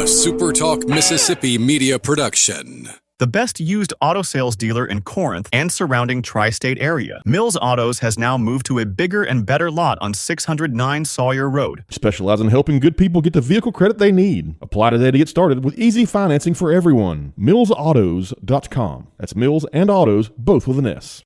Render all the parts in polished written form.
SuperTalk Mississippi Media production. The best used auto sales dealer in Corinth and surrounding tri-state area, Mills Autos has now moved to a bigger and better lot on 609 Sawyer Road. Specialize in helping good people get the vehicle credit they need. Apply today to get started with easy financing for everyone. MillsAutos.com. That's Mills and Autos, both with an S.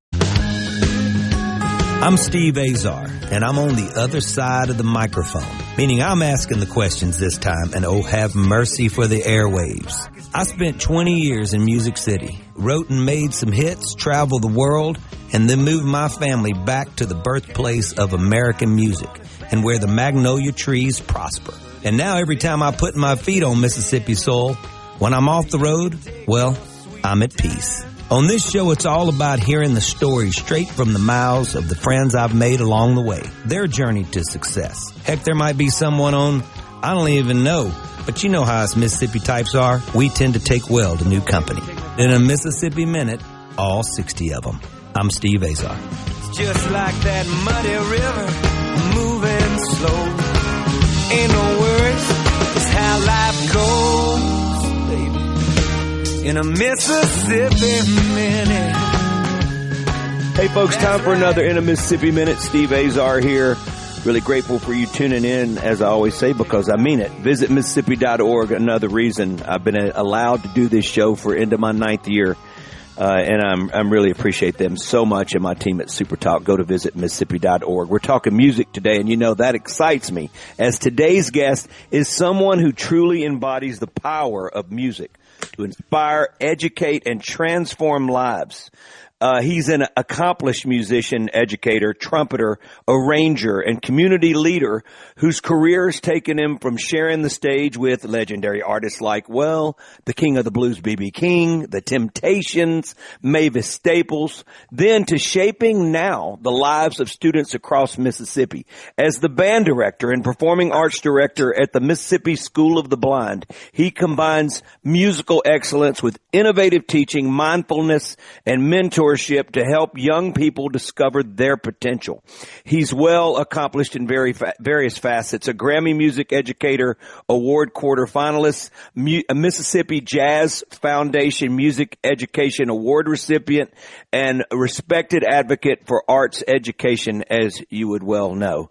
I'm Steve Azar, and I'm on the other side of the microphone, meaning I'm asking the questions this time, and oh, have mercy for the airwaves. I spent 20 years in Music City, wrote and made some hits, traveled the world, and then moved my family back to the birthplace of American music and where the magnolia trees prosper. And now every time I put my feet on Mississippi soil, when I'm off the road, well, I'm at peace. On this show, it's all about hearing the stories straight from the mouths of the friends I've made along the way, their journey to success. Heck, there might be someone on, I don't even know, but you know how us Mississippi types are. We tend to take well to new company. In a Mississippi Minute, all 60 of them. I'm Steve Azar. It's just like that muddy river, moving slow. Ain't no worries, it's how life goes, baby. In a Mississippi Minute. Hey folks, time for another In a Mississippi Minute. Steve Azar here. Really grateful for you tuning in, as I always say, because I mean it. Visit Mississippi.org, another reason. I've been allowed to do this show for into my 9th year, and I'm really appreciate them so much and my team at SuperTalk. Go to visit Mississippi.org. We're talking music today, and you know that excites me, as today's guest is someone who truly embodies the power of music to inspire, educate, and transform lives. He's an accomplished musician, educator, trumpeter, arranger, and community leader whose career has taken him from sharing the stage with legendary artists like, well, the King of the Blues, B.B. King, the Temptations, Mavis Staples, then to shaping now the lives of students across Mississippi. As the band director and performing arts director at the Mississippi School of the Blind, he combines musical excellence with innovative teaching, mindfulness, and mentorship to help young people discover their potential. He's well accomplished in various facets, a Grammy Music Educator Award quarterfinalist, a Mississippi Jazz Foundation Music Education Award recipient, and a respected advocate for arts education, as you would well know,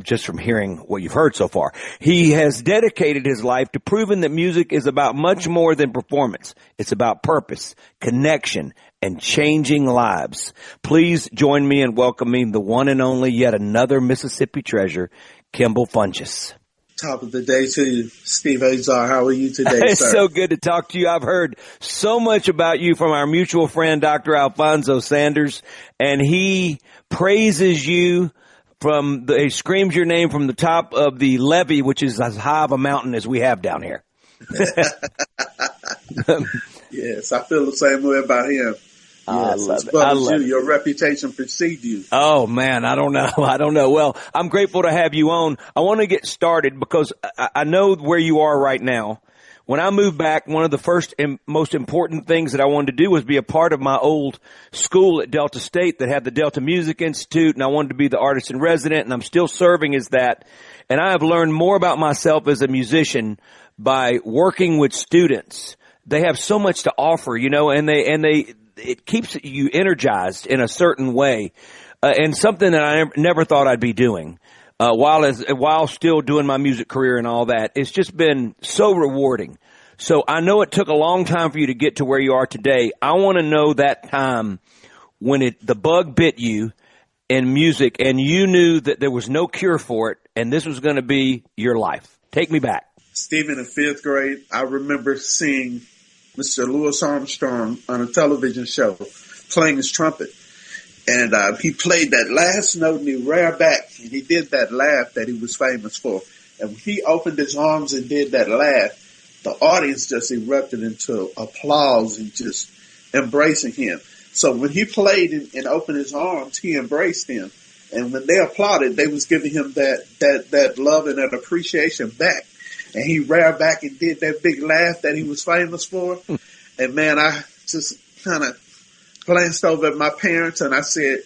just from hearing what you've heard so far. He has dedicated his life to proving that music is about much more than performance. It's about purpose, connection, and changing lives. Please join me in welcoming the one and only, yet another Mississippi treasure, Kimble Funchess. Top of the day to you, Steve Azar. How are you today, It's sir? so good to talk to you. I've heard so much about you from our mutual friend, Dr. Alfonso Sanders, and he praises you he screams your name from the top of the levee, which is as high of a mountain as we have down here. Yes, I feel the same way about him. Yes, I love it. I love you. Your reputation precede you. Oh, man, I don't know. Well, I'm grateful to have you on. I want to get started because I know where you are right now. When I moved back, one of the first and most important things that I wanted to do was be a part of my old school at Delta State that had the Delta Music Institute, and I wanted to be the artist in resident, and I'm still serving as that. And I have learned more about myself as a musician by working with students. They have so much to offer, you know, and it keeps you energized in a certain way, and something that I never thought I'd be doing. While still doing my music career and all that. It's just been so rewarding. So I know it took a long time for you to get to where you are today. I want to know that time when the bug bit you in music and you knew that there was no cure for it and this was going to be your life. Take me back. Steve, in the 5th grade, I remember seeing Mr. Louis Armstrong on a television show playing his trumpet. And he played that last note and he reared back and he did that laugh that he was famous for. And when he opened his arms and did that laugh, the audience just erupted into applause and just embracing him. So when he played and opened his arms, he embraced them. And when they applauded, they was giving him that love and that appreciation back. And he reared back and did that big laugh that he was famous for. And man, I just kind of glanced over at my parents and I said,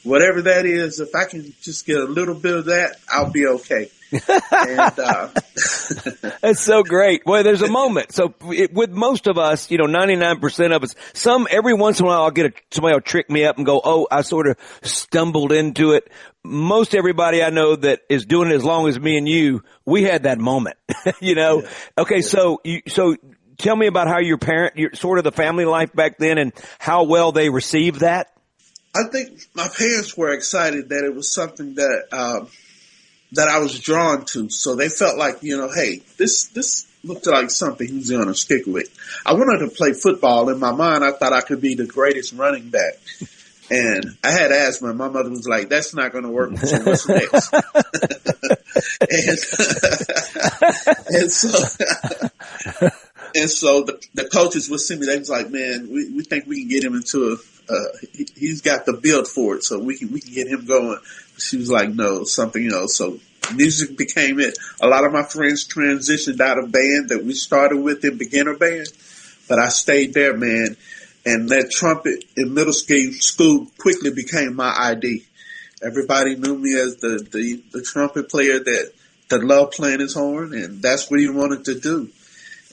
whatever that is, if I can just get a little bit of that, I'll be okay. And, that's so great. Well, there's a moment. So with most of us, 99% of us, every once in a while I'll get somebody will trick me up and go, oh, I sort of stumbled into it. Most everybody I know that is doing it as long as me and you, we had that moment, Yeah. Okay. So tell me about how your sort of the family life back then and how well they received that. I think my parents were excited that it was something that I was drawn to. So they felt like, hey, this looked like something he was going to stick with. I wanted to play football. In my mind, I thought I could be the greatest running back. And I had asthma, and my mother was like, that's not going to work. So what's next? And so the coaches would see me. They was like, man, we think we can get him into he's got the build for it, so we can get him going. She was like, no, something else. So music became it. A lot of my friends transitioned out of band that we started with in beginner band, but I stayed there, man. And that trumpet in middle school quickly became my ID. Everybody knew me as the trumpet player that loved playing his horn, and that's what he wanted to do.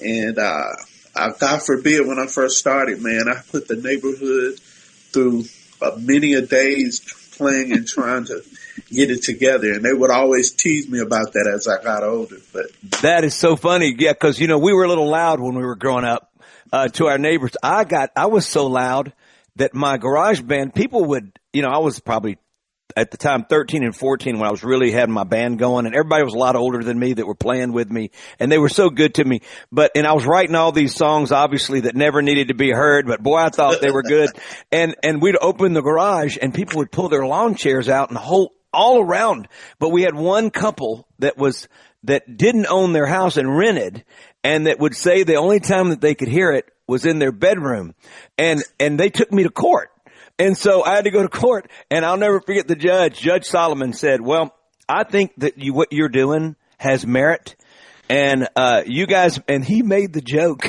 And God forbid, when I first started, man, I put the neighborhood through many a days playing and trying to get it together. And they would always tease me about that as I got older. But that is so funny. Yeah, because, we were a little loud when we were growing up to our neighbors. I was so loud that my garage band, people would, I was probably at the time 13 and 14 when I was really having my band going, and everybody was a lot older than me that were playing with me, and they were so good to me. And I was writing all these songs, obviously, that never needed to be heard, but boy, I thought they were good. And we'd open the garage and people would pull their lawn chairs out and all around. But we had one couple that didn't own their house and rented, and that would say the only time that they could hear it was in their bedroom. And they took me to court. And so I had to go to court, and I'll never forget the judge. Judge Solomon said, well, I think that what you're doing has merit. And you guys, and he made the joke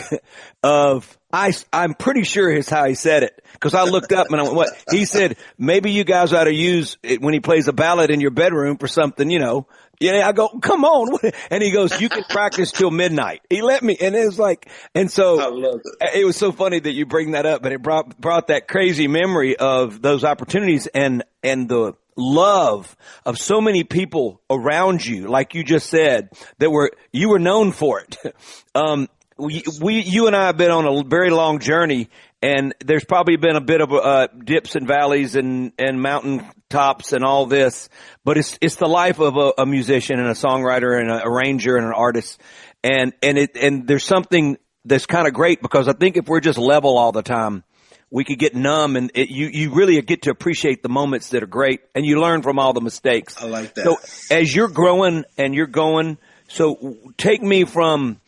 of, I'm pretty sure is how he said it. Because I looked up and I went, what? He said, maybe you guys ought to use it when he plays a ballad in your bedroom for something, Yeah, I go, come on. And he goes, you can practice till midnight. He let me. And it was like, and so I love it. It was so funny that you bring that up, but it brought that crazy memory of those opportunities and the love of so many people around you, like you just said, you were known for it. You and I have been on a very long journey, and there's probably been a bit of dips and valleys and mountain tops and all this, but it's the life of a musician and a songwriter and an arranger and an artist, and there's something that's kind of great, because I think if we're just level all the time, we could get numb, and you really get to appreciate the moments that are great, and you learn from all the mistakes. I like that. So as you're growing and you're going, so take me from.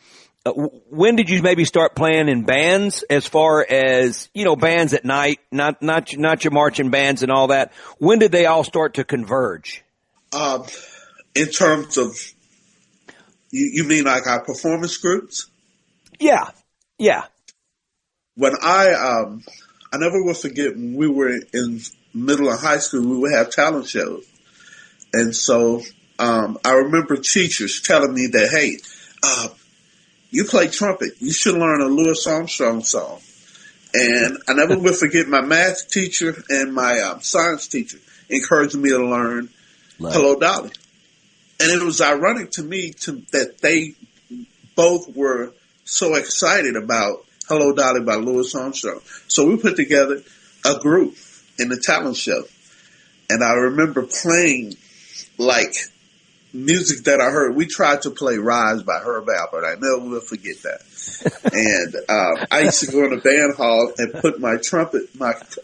When did you maybe start playing in bands, as far as, bands at night, not your marching bands and all that? When did they all start to converge? In terms of, you mean like our performance groups? Yeah. When I never will forget when we were in middle and high school, we would have talent shows. And so, I remember teachers telling me that, hey, you play trumpet, you should learn a Louis Armstrong song. And I never will forget my math teacher and my science teacher encouraged me to learn Hello, Dolly. And it was ironic to me that they both were so excited about Hello, Dolly by Louis Armstrong. So we put together a group in the talent show. And I remember playing like music that I heard. We tried to play Rise by Herb Alpert. I never will forget that. And I used to go in the band hall and put my trumpet,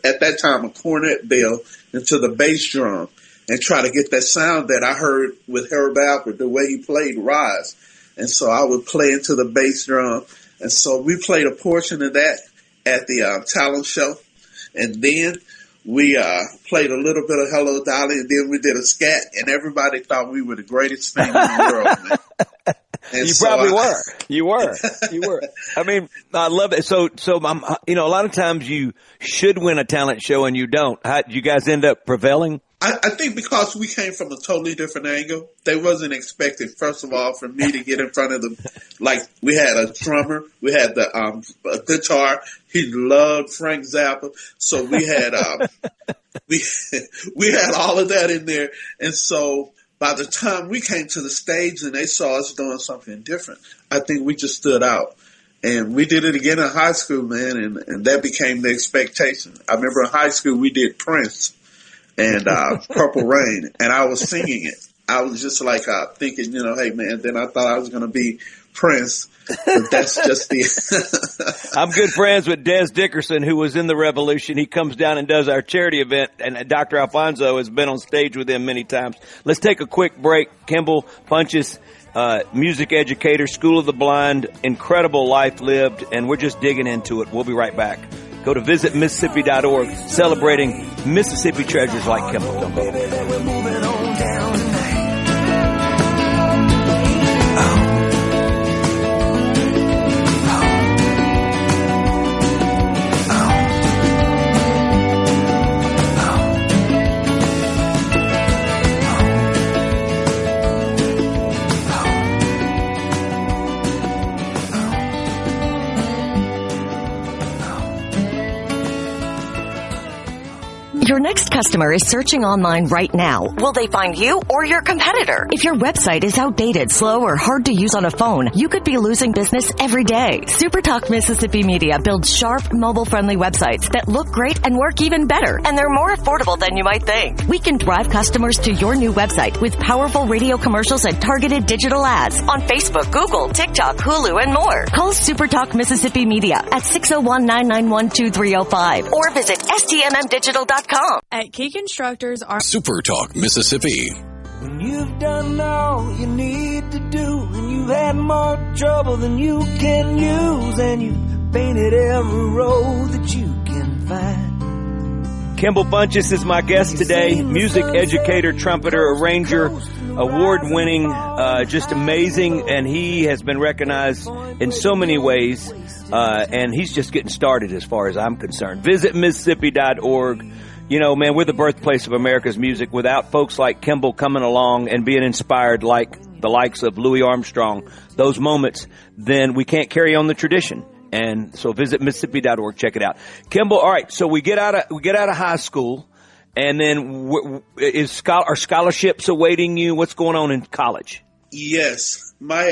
at that time a cornet bell, into the bass drum and try to get that sound that I heard with Herb Alpert, the way he played Rise. And so I would play into the bass drum. And so we played a portion of that at the talent show. And then we played a little bit of Hello, Dolly, and then we did a scat, and everybody thought we were the greatest thing in the world, man. And you probably were. You were. I mean, I love it. So I'm, a lot of times you should win a talent show and you don't. How, did you guys end up prevailing? I think because we came from a totally different angle, they wasn't expecting, first of all, for me to get in front of them. Like, we had a drummer, we had the a guitar. He loved Frank Zappa, so we had we had all of that in there. And so by the time we came to the stage and they saw us doing something different, I think we just stood out. And we did it again in high school, man, and that became the expectation. I remember in high school we did Prince and Purple Rain, and I was singing it. I was just like thinking, hey, man, then I thought I was going to be Prince, but that's just the... I'm good friends with Des Dickerson, who was in the Revolution. He comes down and does our charity event, and Dr. Alfonso has been on stage with him many times. Let's take a quick break. Kimble Funchess, music educator, School of the Blind, incredible life lived, and we're just digging into it. We'll be right back. Go to visitmississippi.org, celebrating Mississippi treasures like Kimble. Don't go away. Your next customer is searching online right now. Will they find you or your competitor? If your website is outdated, slow, or hard to use on a phone, you could be losing business every day. SuperTalk Mississippi Media builds sharp, mobile-friendly websites that look great and work even better, and they're more affordable than you might think. We can drive customers to your new website with powerful radio commercials and targeted digital ads on Facebook, Google, TikTok, Hulu, and more. Call SuperTalk Mississippi Media at 601-991-2305 or visit stmmdigital.com. At Key Constructors, our SuperTalk Mississippi. When you've done all you need to do, and you've had more trouble than you can use, and you've painted every road that you can find. Kimble Funchess is my guest today. Music educator, trumpeter, arranger, award-winning, just amazing, and he has been recognized in so many ways, and he's just getting started as far as I'm concerned. Visit Mississippi.org. Man, we're the birthplace of America's music. Without folks like Kimble coming along and being inspired like the likes of Louis Armstrong, those moments, then we can't carry on the tradition. And so visit Mississippi.org. Check it out. Kimble, all right, so we get out of high school, and then are scholarships awaiting you? What's going on in college? Yes. My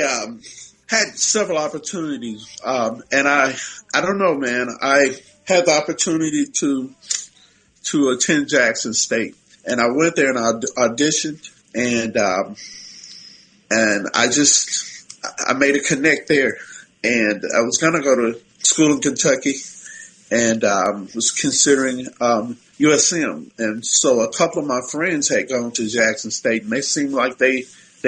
had several opportunities, and I don't know, man. I had the opportunity to attend Jackson State, and I went there and I auditioned, and I made a connect there, and I was going to go to school in Kentucky, and was considering USM, and so a couple of my friends had gone to Jackson State, and they seemed like they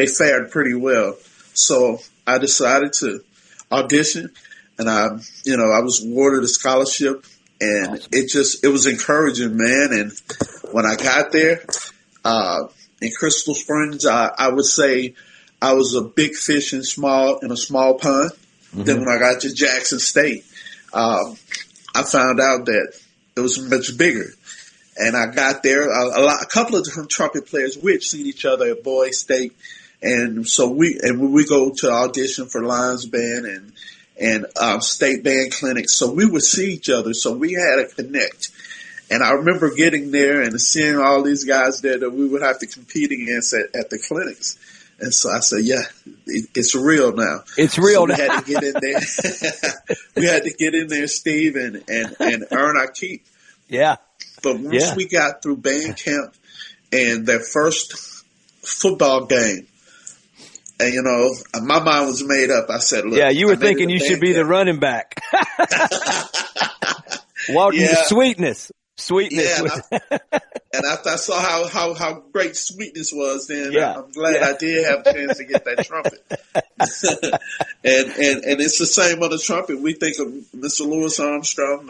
fared pretty well, so I decided to audition, and I was awarded a scholarship. And awesome. It was encouraging, man. And when I got there, in Crystal Springs, I would say I was a big fish in a small pond. Mm-hmm. Then when I got to Jackson State, I found out that it was much bigger. And I got there, a couple of different trumpet players, we had seen each other at Boys State. And so when we go to audition for Lions Band and state band clinics. So we would see each other. So we had a connect. And I remember getting there and seeing all these guys there that we would have to compete against at the clinics. And so I said, yeah, it's real now. It's real now. We had to get in there. We had to get in there, Steve, and earn our keep. Yeah. But once we got through band camp and their first football game, and, my mind was made up. I said, look. Yeah, you were thinking you should be the running back. Welcome to Sweetness. Yeah, and after I saw how great Sweetness was, then I'm glad I did have a chance to get that trumpet. and it's the same on the trumpet. We think of Mr. Louis Armstrong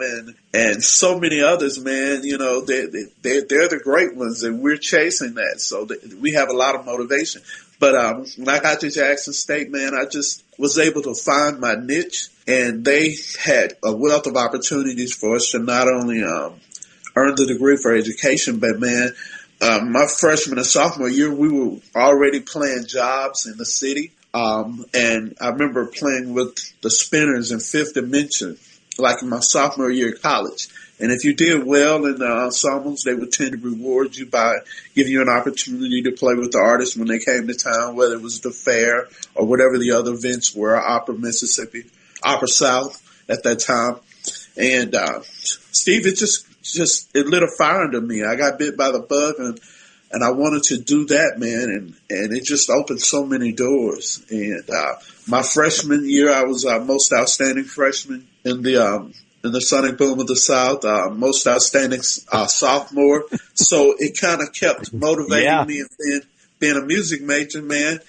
and so many others, man. They're the great ones, and we're chasing that. So we have a lot of motivation. But when I got to Jackson State, man, I just was able to find my niche, and they had a wealth of opportunities for us to not only earn the degree for education, but, man, my freshman and sophomore year, we were already playing jobs in the city. And I remember playing with the Spinners in Fifth Dimension, like in my sophomore year of college. And if you did well in the ensembles, they would tend to reward you by giving you an opportunity to play with the artists when they came to town, whether it was the fair or whatever the other events were, Opera Mississippi, Opera South at that time. And Steve, it just it lit a fire under me. I got bit by the bug, and I wanted to do that, man, and it just opened so many doors. And my freshman year, I was most outstanding freshman in the Sonic Boom of the South, most outstanding sophomore. So it kind of kept motivating me, and being a music major, man.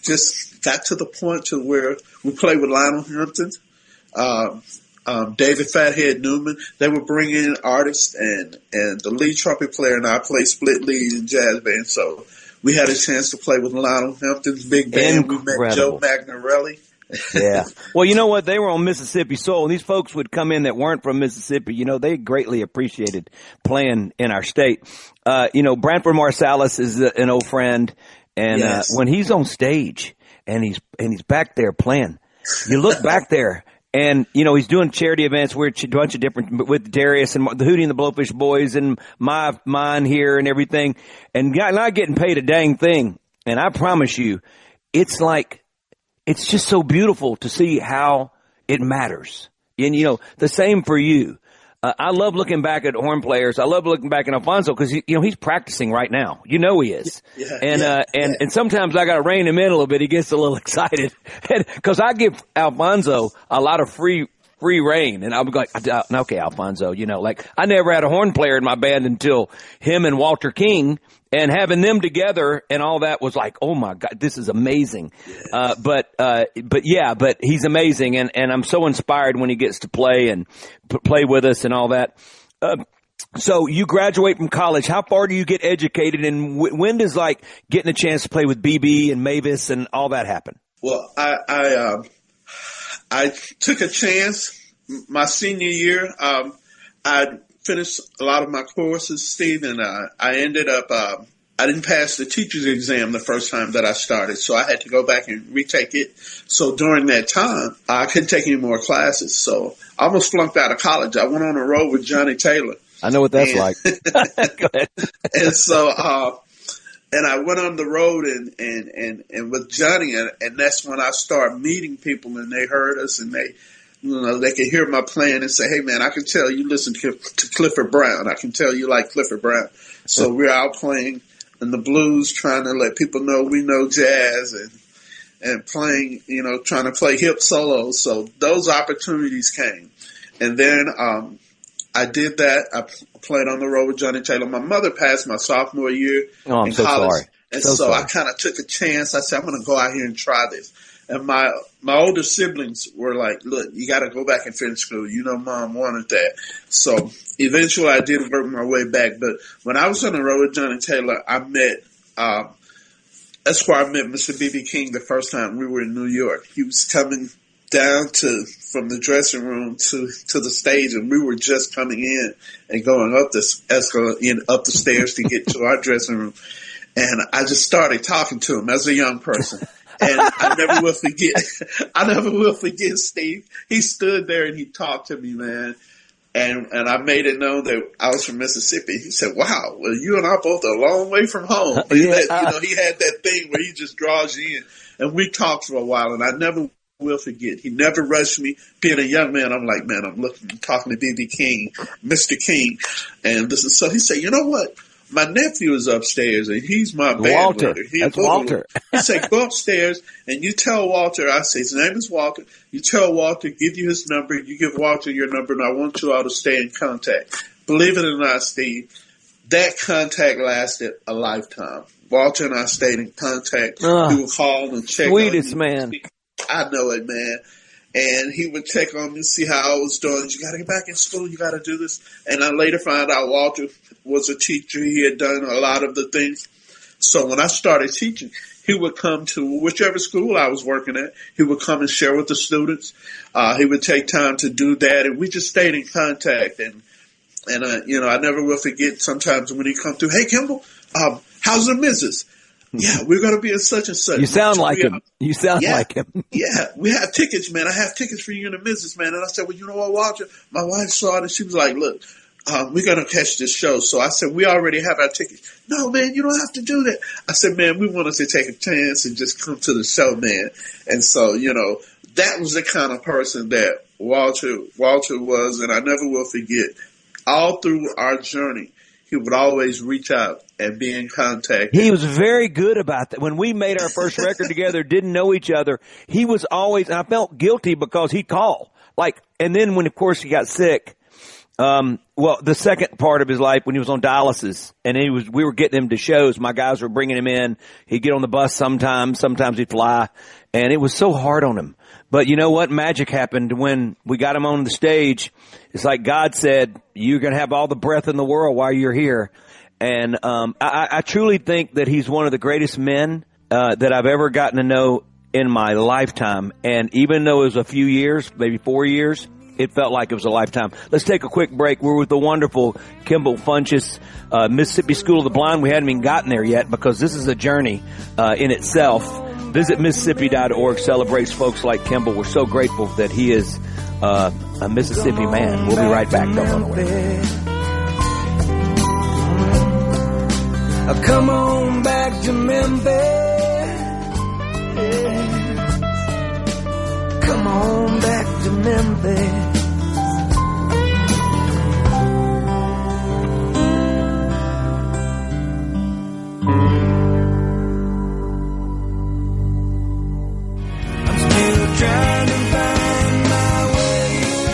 Just got to the point to where we played with Lionel Hampton, David Fathead Newman. They would bring in artists, and the lead trumpet player and I played split lead in jazz band. So we had a chance to play with Lionel Hampton's big band. Incredible. We met Joe Magnarelli. Yeah. Well, you know what? They were on Mississippi Soul, and these folks would come in that weren't from Mississippi. You know, they greatly appreciated playing in our state. Branford Marsalis is an old friend, and when he's on stage and he's back there playing, you look back there. And, he's doing charity events. We're a bunch of different, with Darius and the Hootie and the Blowfish Boys and mine here and everything. And not getting paid a dang thing. And I promise you, it's just so beautiful to see how it matters. And, the same for you. I love looking back at horn players. I love looking back at Alfonso because, he's practicing right now. He is. And sometimes I got to rein him in a little bit. He gets a little excited because I give Alfonso a lot of free rein. And I'm like, okay, Alfonso, I never had a horn player in my band until him and Walter King, and having them together and all that was like, oh my God, this is amazing. But he's amazing. And I'm so inspired when he gets to play and play with us and all that. So you graduate from college. How far do you get educated, and when does getting a chance to play with BB and Mavis and all that happen? Well, I took a chance my senior year. I finished a lot of my courses, Steve, and I ended up I didn't pass the teacher's exam the first time that I started, so I had to go back and retake it. So during that time, I couldn't take any more classes, so I almost flunked out of college. I went on a road with Johnny Taylor. I know what that's like. Go ahead. And so, and I went on the road and with Johnny, and that's when I started meeting people, and they heard us, and they could hear my playing and say, hey man, I can tell you listen to Clifford Brown. I can tell you like Clifford Brown. So we're out playing in the blues, trying to let people know we know jazz, and playing, trying to play hip solos. So those opportunities came. And then, I did that. I played on the road with Johnny Taylor. My mother passed my sophomore year in college. Sorry. And so I kind of took a chance. I said, I'm going to go out here and try this. And my older siblings were like, look, you got to go back and finish school. Mom wanted that. So eventually I did work my way back. But when I was on the road with Johnny Taylor, I met, that's where I met Mr. B.B. King the first time we were in New York. He was coming down from the dressing room to the stage, and we were just coming in and going up the escalator, up the stairs to get to our dressing room. And I just started talking to him as a young person. And I never will forget, Steve. He stood there and he talked to me, man. And I made it known that I was from Mississippi. He said, wow, well, you and I both are a long way from home. He had that thing where he just draws you in. And we talked for a while, and I never will forget. He never rushed me. Being a young man, I'm like, man, I'm talking to B.B. King, Mr. King. And so he said, you know what? My nephew is upstairs, and he's my band leader. That's Walter. He said, go upstairs, and you tell Walter, I say, his name is Walter. You tell Walter, give you his number. You give Walter your number, and I want you all to stay in contact. Believe it or not, Steve, that contact lasted a lifetime. Walter and I stayed in contact. He would call and check sweetest on me. Man. I know it, man. And he would check on me, see how I was doing. You got to get back in school. You got to do this. And I later found out Walter was a teacher. He had done a lot of the things. So when I started teaching, he would come to whichever school I was working at. He would come and share with the students. He would take time to do that. And we just stayed in contact. And And, I never will forget sometimes when he come through, hey, Kimble, how's the missus? Yeah, we're going to be in such and such. You sound like him. You sound like him. Yeah, we have tickets, man. I have tickets for you and the missus, man. And I said, well, you know what, Walter? My wife saw it, and she was like, look, we're going to catch this show. So I said, we already have our tickets. No, man, you don't have to do that. I said, man, we want us to take a chance and just come to the show, man. And so, that was the kind of person that Walter was, and I never will forget. All through our journey, he would always reach out and be in contact. He was very good about that. When we made our first record together, didn't know each other, he was always, and I felt guilty because he'd call. And then when, of course, he got sick, the second part of his life when he was on dialysis, and we were getting him to shows. My guys were bringing him in. He'd get on the bus sometimes he'd fly, and it was so hard on him. But you know what? Magic happened when we got him on the stage. It's like God said, you're going to have all the breath in the world while you're here. And I truly think that he's one of the greatest men that I've ever gotten to know in my lifetime. And even though it was a few years, maybe 4 years, it felt like it was a lifetime. Let's take a quick break. We're with the wonderful Kimble Funchess, Mississippi School of the Blind. We hadn't even gotten there yet because this is a journey in itself. Visit Mississippi.org, celebrates folks like Kimble. We're so grateful that he is a Mississippi man. We'll be right back. Don't run away. Come on back to Memphis. Come on back to Memphis.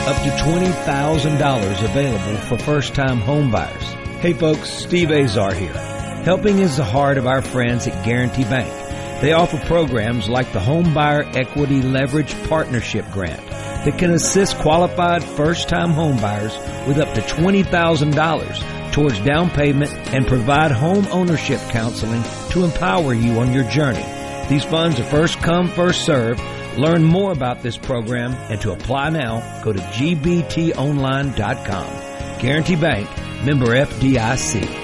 Up to $20,000 available for first-time home buyers. Hey folks, Steve Azar here. Helping is the heart of our friends at Guarantee Bank. They offer programs like the Home Buyer Equity Leverage Partnership Grant that can assist qualified first-time home buyers with up to $20,000 towards down payment and provide home ownership counseling to empower you on your journey. These funds are first come, first served. Learn more about this program and to apply now, go to gbtonline.com. Guarantee Bank, member FDIC.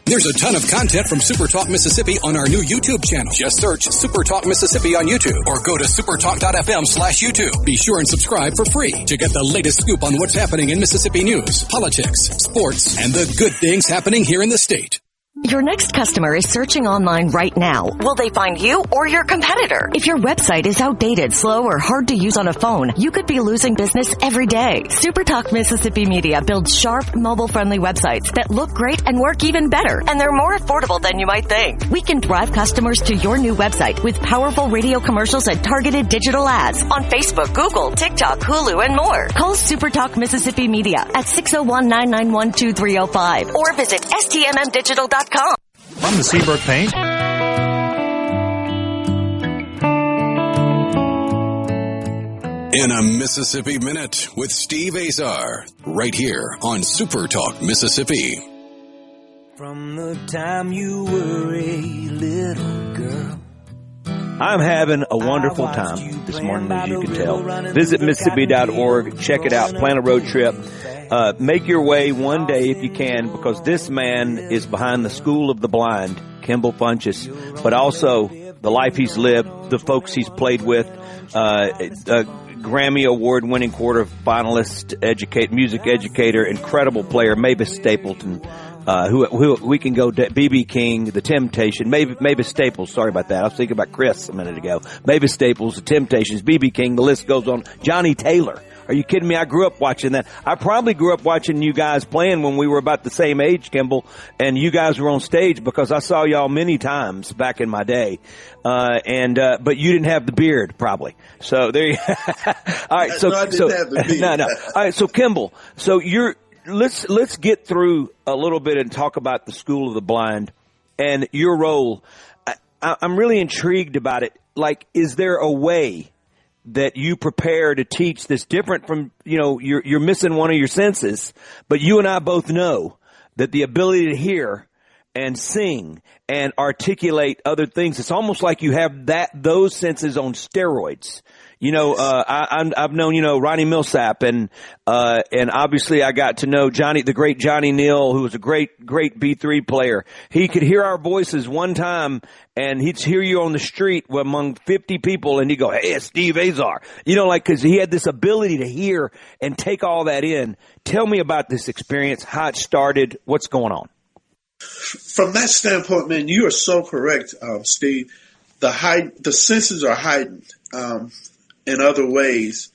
There's a ton of content from SuperTalk Mississippi on our new YouTube channel. Just search SuperTalk Mississippi on YouTube or go to supertalk.fm/YouTube. Be sure and subscribe for free to get the latest scoop on what's happening in Mississippi news, politics, sports, and the good things happening here in the state. Your next customer is searching online right now. Will they find you or your competitor? If your website is outdated, slow, or hard to use on a phone, you could be losing business every day. SuperTalk Mississippi Media builds sharp, mobile-friendly websites that look great and work even better, and they're more affordable than you might think. We can drive customers to your new website with powerful radio commercials and targeted digital ads on Facebook, Google, TikTok, Hulu, and more. Call SuperTalk Mississippi Media at 601-991-2305 or visit stmmdigital.com. From the Seabrook Paint. In a Mississippi Minute with Steve Azar, right here on SuperTalk Mississippi. From the time you were a little girl, I'm having a wonderful time this morning, as you can tell. Visit Mississippi.org. Check it out. Plan a road trip. Make your way one day if you can, because this man is behind the School of the Blind, Kimble Funchess, but also the life he's lived, the folks he's played with, Grammy Award-winning quarterfinalist, music educator, incredible player, Mavis Stapleton, who we can go B.B. King, The Temptation, Mavis Staples, sorry about that. I was thinking about Chris a minute ago. Mavis Staples, The Temptations, B.B. King, the list goes on. Johnny Taylor. Are you kidding me? I grew up watching that. I probably grew up watching you guys playing when we were about the same age, Kimble, and you guys were on stage because I saw y'all many times back in my day. But you didn't have the beard, probably. So there you all right, so I didn't have the beard. No. All right, so Kimble, so let's get through a little bit and talk about the School of the Blind and your role. I'm really intrigued about it. Like, is there a way that you prepare to teach this different from, you're missing one of your senses, but you and I both know that the ability to hear and sing and articulate other things. It's almost like you have those senses on steroids. I've known, Ronnie Millsap and obviously I got to know the great Johnny Neal, who was a great B3 player. He could hear our voices one time and he'd hear you on the street among 50 people and he'd go, "Hey, it's Steve Azar." Cause he had this ability to hear and take all that in. Tell me about this experience, how it started, what's going on. From that standpoint, man, you are so correct, Steve. The senses are heightened in other ways,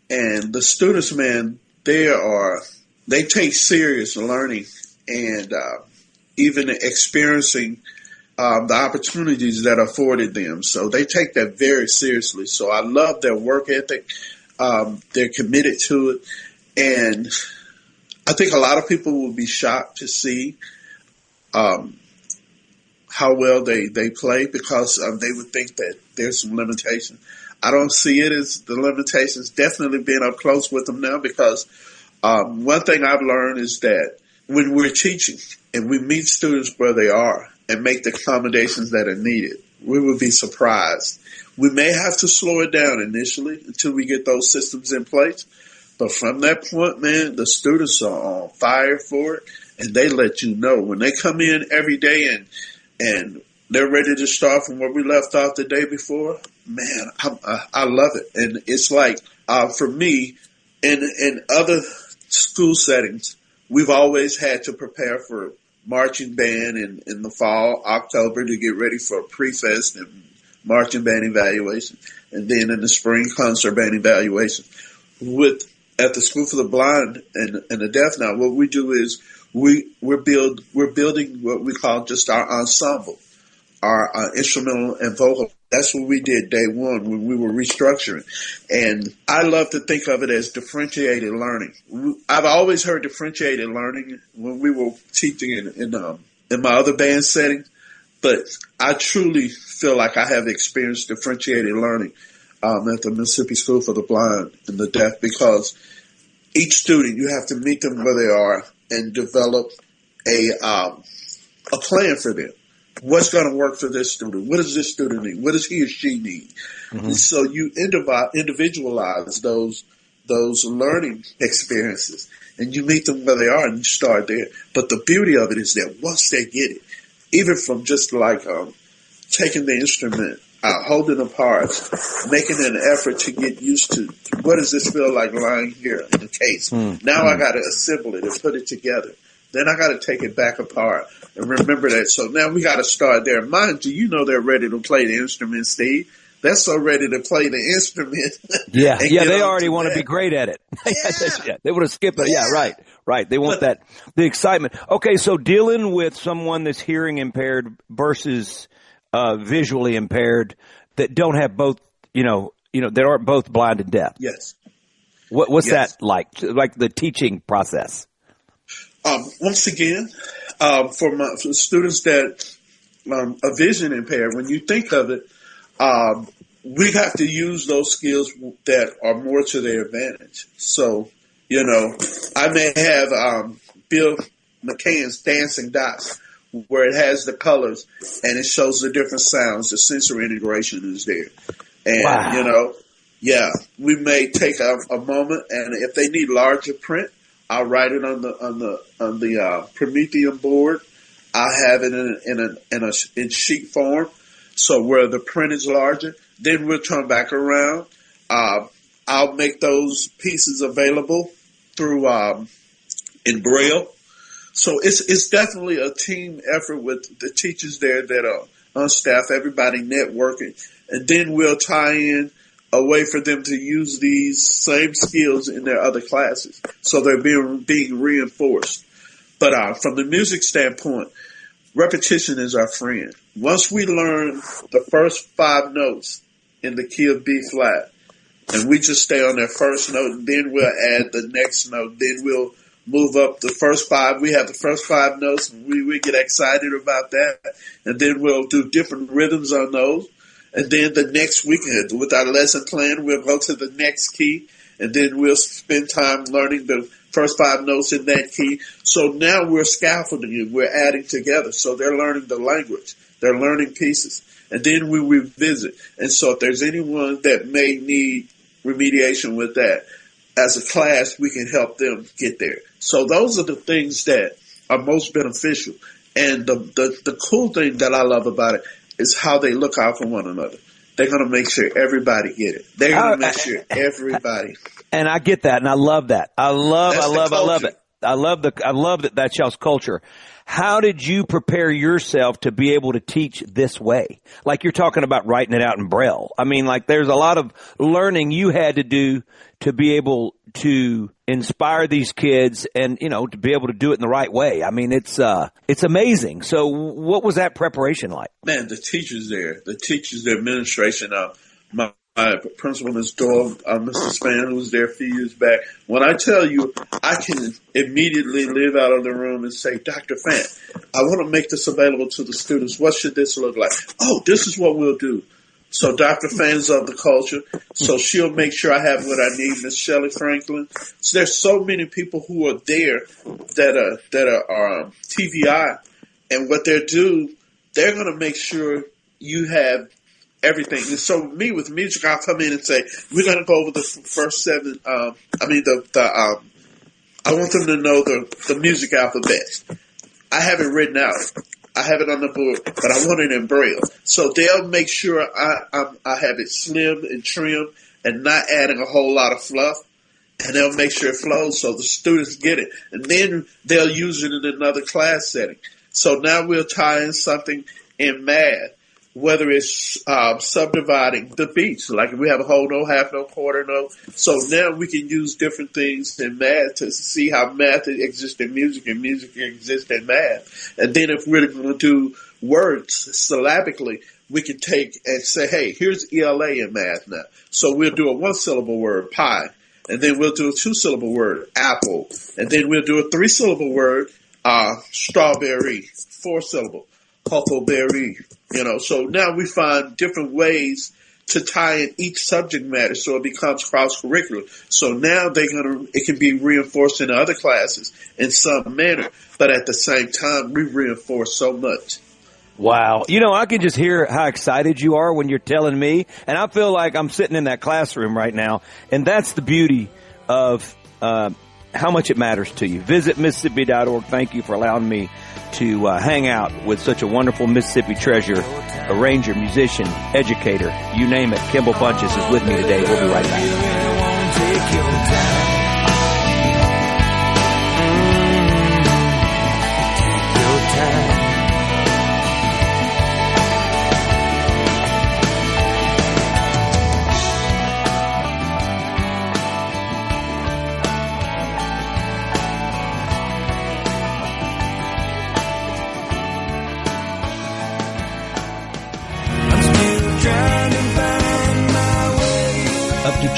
and the students, man, they take serious learning and even experiencing the opportunities that are afforded them. So they take that very seriously. So I love their work ethic. They're committed to it, and I think a lot of people will be shocked to see how well they play, because they would think that there's some limitation. I don't see it as the limitations. Definitely being up close with them now, because one thing I've learned is that when we're teaching and we meet students where they are and make the accommodations that are needed, we will be surprised. We may have to slow it down initially until we get those systems in place. But from that point, man, the students are on fire for it. And they let you know when they come in every day and they're ready to start from where we left off the day before. Man, I love it. And it's like, for me, in other school settings, we've always had to prepare for marching band in the fall, October, to get ready for pre-fest and marching band evaluation. And then in the spring, concert band evaluation. At the School for the Blind and the Deaf now, what we do is we're building what we call just our ensemble, our instrumental and vocal. That's what we did day one when we were restructuring. And I love to think of it as differentiated learning. I've always heard differentiated learning when we were teaching in my other band settings, but I truly feel like I have experienced differentiated learning at the Mississippi School for the Blind and the Deaf, because each student, you have to meet them where they are and develop a plan for them. What's going to work for this student? What does this student need? What does he or she need? Mm-hmm. And so you individualize those learning experiences, and you meet them where they are and you start there. But the beauty of it is that once they get it, even from just like taking the instrument, holding the parts, making an effort to get used to what does this feel like lying here in the case. Now I got to assemble it and put it together. Then I got to take it back apart and remember that. So now we got to start there. Mind you, they're ready to play the instrument, Steve. They're so ready to play the instrument. Yeah, they already want to be great at it. Yeah. They want to skip it. Yeah, right. They want the excitement. Okay, so dealing with someone that's hearing impaired versus visually impaired that don't have both, that aren't both blind and deaf. Yes. What's that like the teaching process? Once again, for students that are vision impaired, when you think of it, we have to use those skills that are more to their advantage. So, I may have Bill McCann's Dancing Dots, where it has the colors and it shows the different sounds. The sensory integration is there. And, wow. We may take a moment, and if they need larger print, I'll write it on the Promethean board. I'll have it in sheet form, so where the print is larger. Then we'll turn back around. I'll make those pieces available through in Braille. So it's definitely a team effort with the teachers there that are on staff, everybody networking, and then we'll tie in a way for them to use these same skills in their other classes. So they're being reinforced. But from the music standpoint, repetition is our friend. Once we learn the first 5 notes in the key of B flat, and we just stay on that first note, and then we'll add the next note, then we'll move up the first 5. We have the first 5 notes, and we get excited about that, and then we'll do different rhythms on those. And then the next week, with our lesson plan, we'll go to the next key, and then we'll spend time learning the first 5 notes in that key. So now we're scaffolding it. We're adding together. So they're learning the language. They're learning pieces. And then we revisit. And so if there's anyone that may need remediation with that, as a class, we can help them get there. So those are the things that are most beneficial. And the cool thing that I love about it is how they look out for one another. They're going to make sure everybody get it. They're going to make sure everybody. And I get that, and I love that. I love it. I love that that's y'all's culture. How did you prepare yourself to be able to teach this way? Like you're talking about writing it out in Braille. I mean, like there's a lot of learning you had to do to be able to inspire these kids and, you know, to be able to do it in the right way. I mean, it's amazing. So what was that preparation like? Man, the teachers there, the administration, my principal, Ms. Doyle, Mr. Span, who was there a few years back. When I tell you, I can immediately leave out of the room and say, Dr. Fant, I want to make this available to the students. What should this look like? Oh, this is what we'll do. So Dr. Fan's of the culture, so she'll make sure I have what I need. Miss Shelley Franklin. So there's so many people who are there that are TVI, and what they're going to make sure you have everything. And so with music, I'll come in and say, we're going to go over the first 7. I want them to know the music alphabet. I have it written out. I have it on the board, but I want it in Braille. So they'll make sure I have it slim and trim and not adding a whole lot of fluff. And they'll make sure it flows so the students get it. And then they'll use it in another class setting. So now we'll tie in something in math, whether it's subdividing the beats, like if we have a whole note, half note, quarter note. So now we can use different things in math to see how math exists in music and music exists in math. And then if we're going to do words syllabically, we can take and say, hey, here's ELA in math now. So we'll do a 1-syllable word, pie, and then we'll do a 2-syllable word, apple, and then we'll do a 3-syllable word, strawberry, 4-syllable, huckleberry. So now we find different ways to tie in each subject matter so it becomes cross-curricular. So now it can be reinforced in other classes in some manner, but at the same time, we reinforce so much. Wow. I can just hear how excited you are when you're telling me, and I feel like I'm sitting in that classroom right now, and that's the beauty of how much it matters to you. Visit Mississippi.org. Thank you for allowing me to hang out with such a wonderful Mississippi treasure, arranger, musician, educator, you name it. Kimble Funchess is with me today. We'll be right back.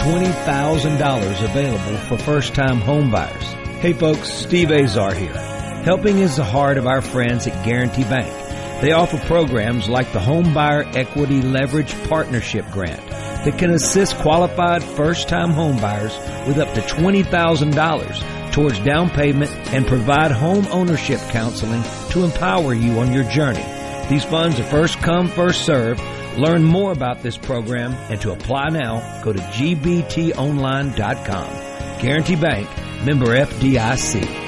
$20,000 available for first-time home buyers. Hey folks, Steve Azar here. Helping is the heart of our friends at Guarantee Bank. They offer programs like the Home Buyer Equity Leverage Partnership Grant that can assist qualified first-time home buyers with up to $20,000 towards down payment and provide home ownership counseling to empower you on your journey. These funds are first come, first served. Learn more about this program and to apply now, go to gbtonline.com. Guarantee Bank, member FDIC.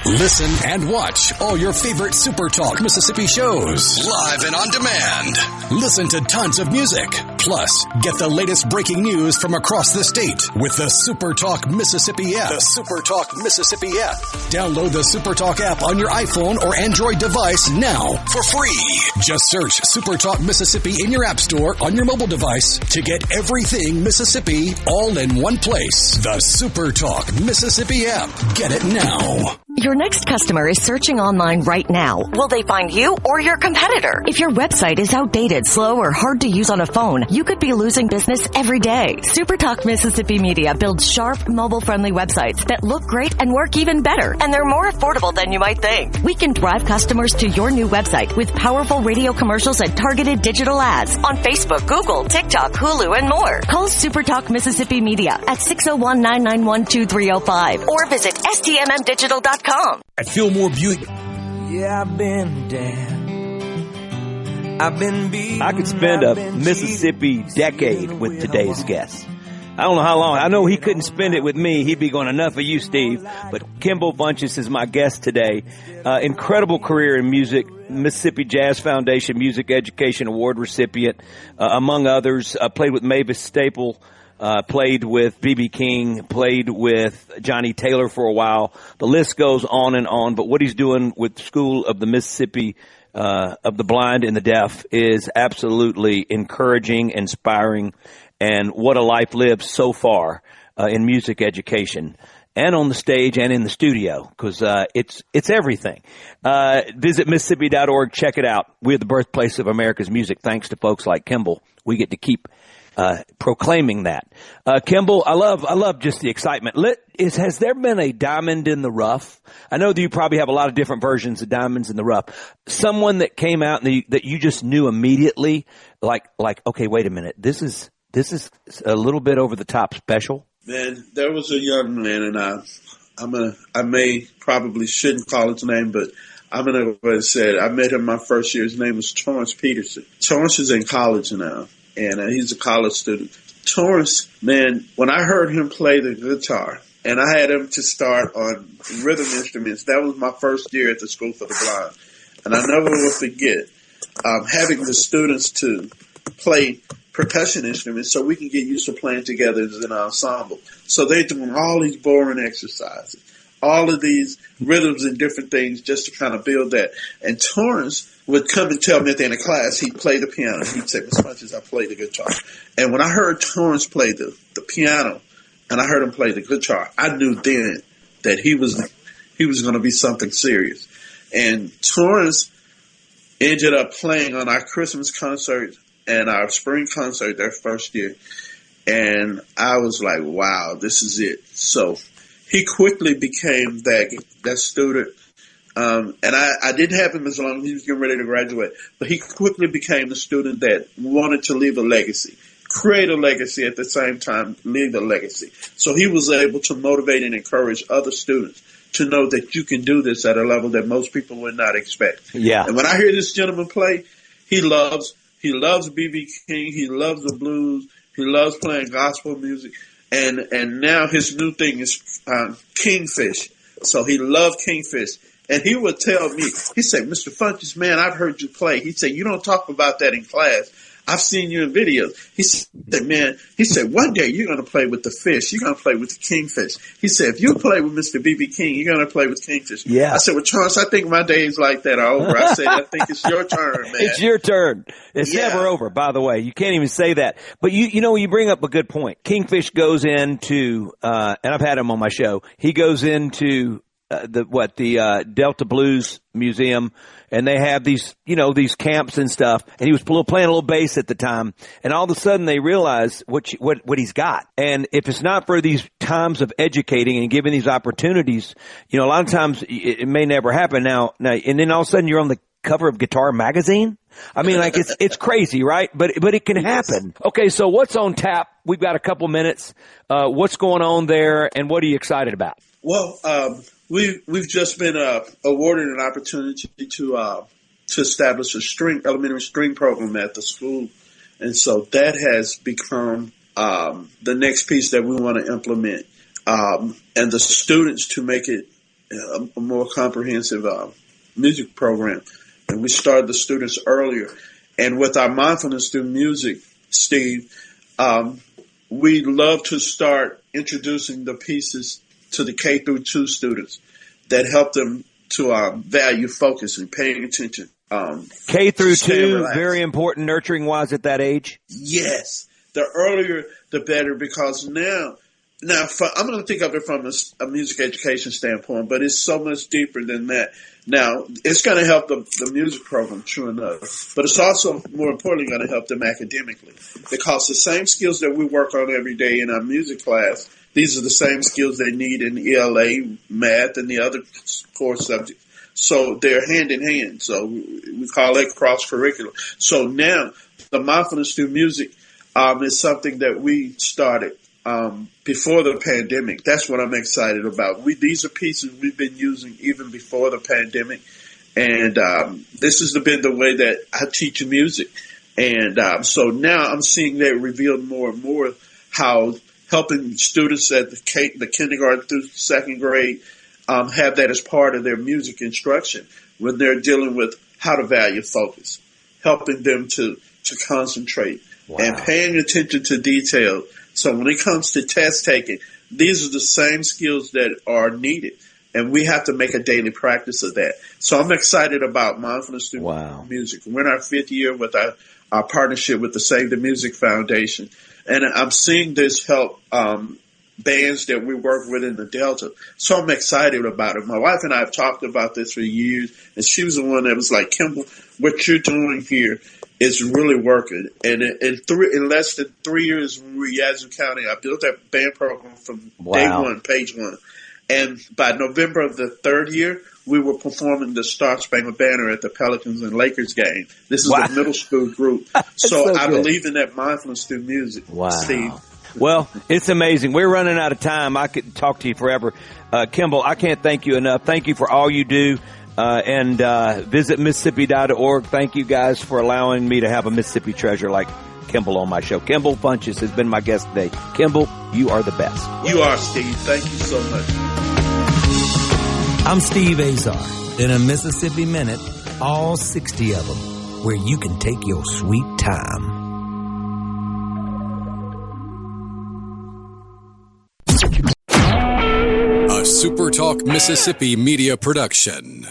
Listen and watch all your favorite SuperTalk Mississippi shows live and on demand. Listen to tons of music. Plus, get the latest breaking news from across the state with the SuperTalk Mississippi app. The SuperTalk Mississippi app. Download the SuperTalk app on your iPhone or Android device now for free. Just search SuperTalk Mississippi in your app store on your mobile device to get everything Mississippi all in one place. The SuperTalk Mississippi app. Get it now. Your next customer is searching online right now. Will they find you or your competitor? If your website is outdated, slow, or hard to use on a phone, you could be losing business every day. SuperTalk Mississippi Media builds sharp, mobile-friendly websites that look great and work even better, and they're more affordable than you might think. We can drive customers to your new website with powerful radio commercials and targeted digital ads on Facebook, Google, TikTok, Hulu, and more. Call SuperTalk Mississippi Media at 601-991-2305 or visit stmmdigital.com. At Fillmore Buick. Yeah, I've been down. I've been beat. I could spend a Mississippi decade with today's guest. I don't know how long. I know he couldn't spend it with me. He'd be going, enough of you, Steve. But Kimble Funchess is my guest today. Incredible career in music. Mississippi Jazz Foundation Music Education Award recipient, among others. Played with Mavis Staple. Played with B.B. King, played with Johnny Taylor for a while. The list goes on and on, but what he's doing with School of the Mississippi, of the Blind and the Deaf is absolutely encouraging, inspiring, and what a life lived so far, in music education and on the stage and in the studio, because, it's everything. Visit Mississippi.org, check it out. We're the birthplace of America's music. Thanks to folks like Kimble. We get to keep proclaiming that. Kimble, I love just the excitement. Has there been a diamond in the rough? I know that you probably have a lot of different versions of diamonds in the rough. Someone that came out and that you just knew immediately, like, okay, wait a minute. This is a little bit over the top special. Man, there was a young man, and I probably shouldn't call his name, but I'm going to go ahead and say it. I met him my first year. His name was Torrance Peterson. Torrance is in college now. And he's a college student. Torrance, man, when I heard him play the guitar, and I had him to start on rhythm instruments, that was my first year at the School for the Blind. And I never will forget having the students to play percussion instruments so we can get used to playing together as an ensemble. So they're doing all these boring exercises, all of these rhythms and different things just to kind of build that. And Torrance would come and tell me at the end of class he'd play the piano. He'd say, Miss Funchess, I play the guitar. And when I heard Torrance play the piano and I heard him play the guitar, I knew then that he was going to be something serious. And Torrance ended up playing on our Christmas concert and our spring concert their first year. And I was like, wow, this is it. So he quickly became that student. And I didn't have him as long as he was getting ready to graduate, but he quickly became the student that wanted to leave a legacy, create a legacy at the same time, leave a legacy. So he was able to motivate and encourage other students to know that you can do this at a level that most people would not expect. Yeah. And when I hear this gentleman play, he loves B.B. King. He loves the blues. He loves playing gospel music. And now his new thing is Kingfish. So he loved Kingfish. And he would tell me, he said, Mr. Funchess, man, I've heard you play. He said, you don't talk about that in class. I've seen you in videos. He said, one day you're going to play with the fish. You're going to play with the kingfish. He said, if you play with Mr. B.B. King, you're going to play with kingfish. Yeah. I said, well, Charles, I think my days like that are over. I said, I think it's your turn, man. It's your turn. It's never over, by the way. You can't even say that. But you bring up a good point. Kingfish goes into, and I've had him on my show. He goes into the Delta Blues Museum, and they have these camps and stuff, and he was playing a little bass at the time, and all of a sudden they realize what he's got. And if it's not for these times of educating and giving these opportunities, a lot of times it may never happen now, and then all of a sudden you're on the cover of Guitar Magazine. I mean, like it's crazy, right? But it can happen. Okay. So what's on tap? We've got a couple minutes. What's going on there, and what are you excited about? Well, we've just been awarded an opportunity to establish a elementary string program at the school, and so that has become the next piece that we want to implement, and the students to make it a more comprehensive music program. And we started the students earlier, and with our mindfulness through music, Steve, we love to start introducing the pieces to the K through 2 students that help them to value focusing, paying attention. K through 2, very important nurturing wise at that age? Yes. The earlier, the better, because now Now, I'm going to think of it from a music education standpoint, but it's so much deeper than that. Now, it's going to help the music program, true enough, but it's also, more importantly, going to help them academically, because the same skills that we work on every day in our music class, these are the same skills they need in ELA, math, and the other core subjects. So they're hand in hand. So we call it cross-curricular. So now the mindfulness through music is something that we started before the pandemic. That's what I'm excited about. These are pieces we've been using even before the pandemic, and this has been the way that I teach music. And so now I'm seeing that revealed more and more, how helping students at the kindergarten through second grade have that as part of their music instruction when they're dealing with how to value focus, helping them to concentrate and paying attention to detail. So when it comes to test taking, these are the same skills that are needed, and we have to make a daily practice of that. So I'm excited about mindfulness through music. We're in our 5th year with our partnership with the Save the Music Foundation, and I'm seeing this help bands that we work with in the Delta. So I'm excited about it. My wife and I have talked about this for years, and she was the one that was like, Kimble, what you're doing here is really working. And in less than 3 years when we were in Yazoo County, I built that band program from day one, page one. And by November of the 3rd year, we were performing the Star Spangled Banner at the Pelicans and Lakers game. This is a middle school group. so I believe in that mindfulness through music, Steve. Well, it's amazing. We're running out of time. I could talk to you forever. Kimble, I can't thank you enough. Thank you for all you do. And visit Mississippi.org. Thank you guys for allowing me to have a Mississippi treasure like Kimble on my show. Kimble Funchess has been my guest today. Kimble, you are the best. You are, Steve. Thank you so much. I'm Steve Azar. In a Mississippi Minute, all 60 of them, where you can take your sweet time. A SuperTalk Mississippi Media production.